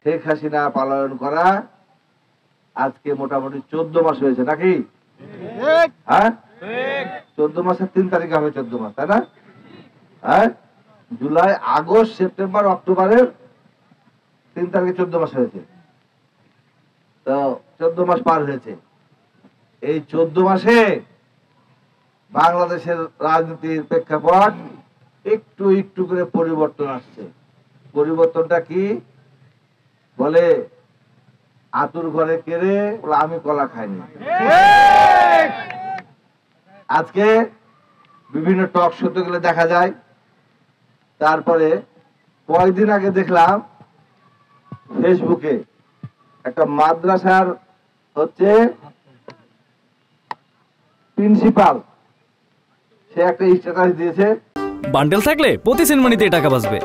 শেখ হাসিনা পালন করা আজকে মোটামুটি 14 মাস হয়েছে নাকি? হ্যাঁ, 14 মাসের 3 তারিখে হবে 14 মাস, তাই না? হ্যাঁ, জুলাই, আগস্ট, সেপ্টেম্বর, অক্টোবরের 3 তারিখে 14 মাস হয়েছে। তো 14 মাস পার হয়েছে। এই 14 মাসে বাংলাদেশের রাজনীতির প্রেক্ষাপট একটু একটু করে পরিবর্তন আসছে। পরিবর্তনটা কি? বলে আতুর ঘরে কেড়ে আমি কলা খাইনি। আজকে বিভিন্ন টক শোতে গেলে দেখা যায়। তারপরে কয়েকদিন আগে দেখলাম ফেসবুকে একটা মাদ্রাসার হচ্ছে প্রিন্সিপাল, সে একটা স্ট্যাটাস দিয়েছে, বান্ডেল থাকলে প্রতি সেনমানিতে টাকা বাঁচবে।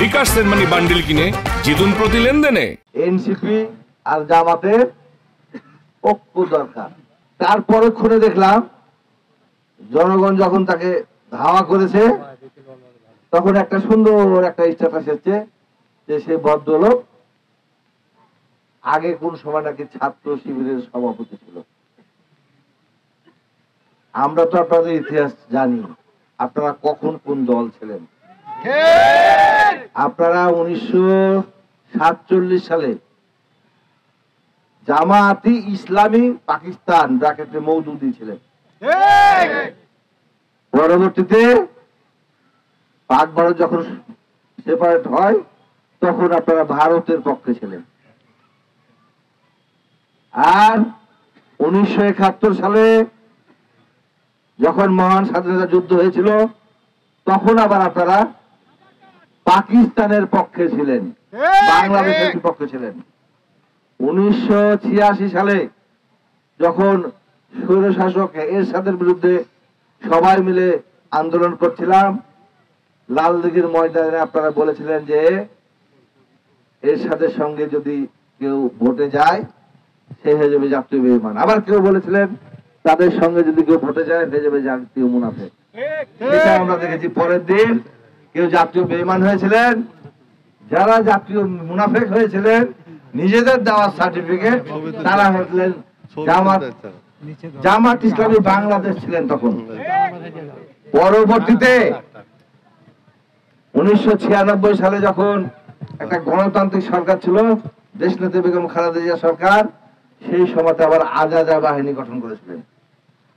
বিকাশ সেনমানি বান্ডেল কিনে জিতুন প্রতি লেনদেনে। এনসিপি আর জামাতের ঐক্য দরকার। তারপরে খুলে দেখলাম জনগণ যখন তাকে ধাওয়া করেছে তখন একটা সুন্দর একটা স্ট্যাটাস এসেছে যে সে ভদ্রলোক আগে কোন সময় নাকি ছাত্র শিবিরের সভাপতি ছিল। আমরা তো আপনাদের ইতিহাস জানি, আপনারা কখন কোন দল ছিলেন। আপনারা 1947 সালে জামায়াতে ইসলামী পাকিস্তান ব্র্যাকেটে মওদুদি ছিলেন। পরবর্তীতে পাক ভারত যখন সেপারেট হয় তখন আপনারা ভারতের পক্ষে ছিলেন। আর 1971 সালে যখন মহান স্বাধীনতা যুদ্ধ হয়েছিল তখন আবার আপনারা পাকিস্তানের পক্ষে ছিলেন, বাংলাদেশের বিপক্ষে ছিলেন। 1986 সালে যখন স্বৈরশাসক এরশাদের বিরুদ্ধে সবাই মিলে আন্দোলন করছিলাম, লালদিঘির ময়দানে আপনারা বলেছিলেন যে এরশাদের সঙ্গে যদি কেউ ভোটে যায় সে হয়ে যাবে জাতীয় বেঈমান। আবার কেউ বলেছিলেন তাদের সঙ্গে যদি কেউ ভোটে যায় হয়ে যাবে জাতীয় মুনাফিক। সেটা আমরা দেখেছি। পরের দিন কেউ জাতীয় বেঈমান হয়েছিলেন, যারা জাতীয় মুনাফিক হয়েছিলেন নিজেদের দেওয়া সার্টিফিকেট, তারা হলেন জামাত ইসলামী বাংলাদেশ ছিলেন তখন। পরবর্তীতে 1996 সালে যখন একটা গণতান্ত্রিক সরকার ছিল, দেশনেত্রী বেগম খালেদা জিয়া সরকার, সেই সময়তে আবার আজাদা বাহিনী গঠন করেছিলেন।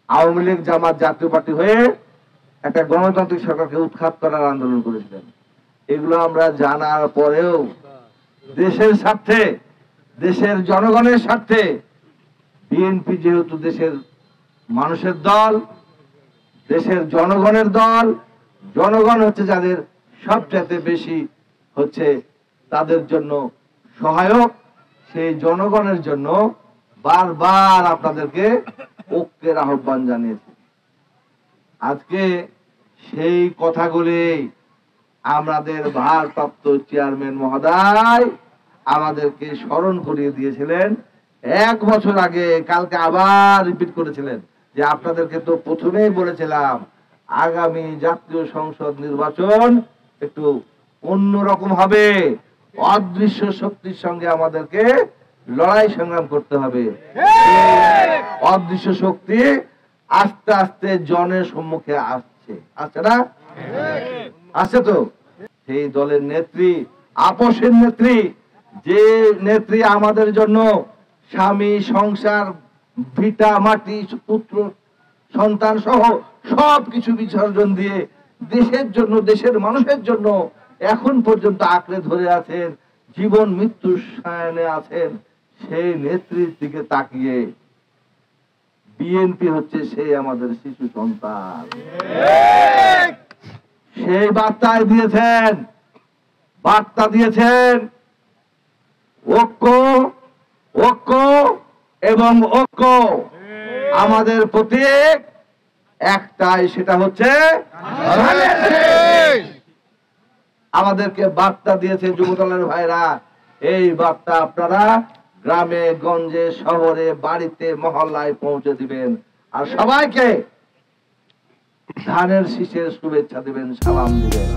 আওয়ামী লীগ জামাত জাতীয় পার্টি হয়ে একটা গণতান্ত্রিক সরকারকে উৎখাত করার আন্দোলন করেছিলেন। এগুলো আমরা জানার পরেও দেশের স্বার্থে, দেশের জনগণের স্বার্থে বিএনপি যেহেতু দেশের মানুষের দল, দেশের জনগণের দল, জনগণ হচ্ছে যাদের সবচাইতে বেশি হচ্ছে তাদের জন্য সহায়ক, সেই জনগণের জন্য বারবার আপনাদেরকে ঐক্যের আহ্বান জানিয়েছি। আজকে সেই কথাগুলি আমাদের ভারপ্রাপ্ত চেয়ারম্যান মহোদয় আমাদেরকে স্মরণ করিয়ে দিয়েছিলেন 1 বছর আগে। কালকে আবার রিপিট করেছিলেন যে আপনাদেরকে তো প্রথমেই বলেছিলাম আগামী জাতীয় সংসদ নির্বাচন একটু অন্যরকম হবে, অদৃশ্য শক্তির সঙ্গে আমাদেরকে লড়াই সংগ্রাম করতে হবে। অদৃশ্য শক্তি আস্তে আস্তে জনের সম্মুখে আসছে, আসছে না? আছে তো। সেই দলের নেত্রী, আপসের নেত্রী, যে নেত্রী আমাদের জন্য স্বামী, সংসার, ভিটা মাটি, পুত্র সন্তান সহ সবকিছু বিসর্জন দিয়ে দেশের জন্য, দেশের মানুষের জন্য এখন পর্যন্ত আঁকড়ে ধরে আছেন, জীবন মৃত্যুর সায়নে আছেন, সেই নেত্রীর দিকে তাকিয়ে বিএনপি হচ্ছে সেই আমাদের শিশু সন্তান। সেই বার্তা দিয়েছেন ঐক্য, ঐক্য এবং ঐক্য। আমাদের প্রতীক একটাই, সেটা হচ্ছে আমাদেরকে বার্তা দিয়েছে যুবদলের ভাইরা। এই বার্তা আপনারা গ্রামে গঞ্জে শহরে বাড়িতে মহল্লায় পৌঁছে দিবেন আর সবাইকে ধানের শীষের শুভেচ্ছা দিবেন, সালাম দিবেন।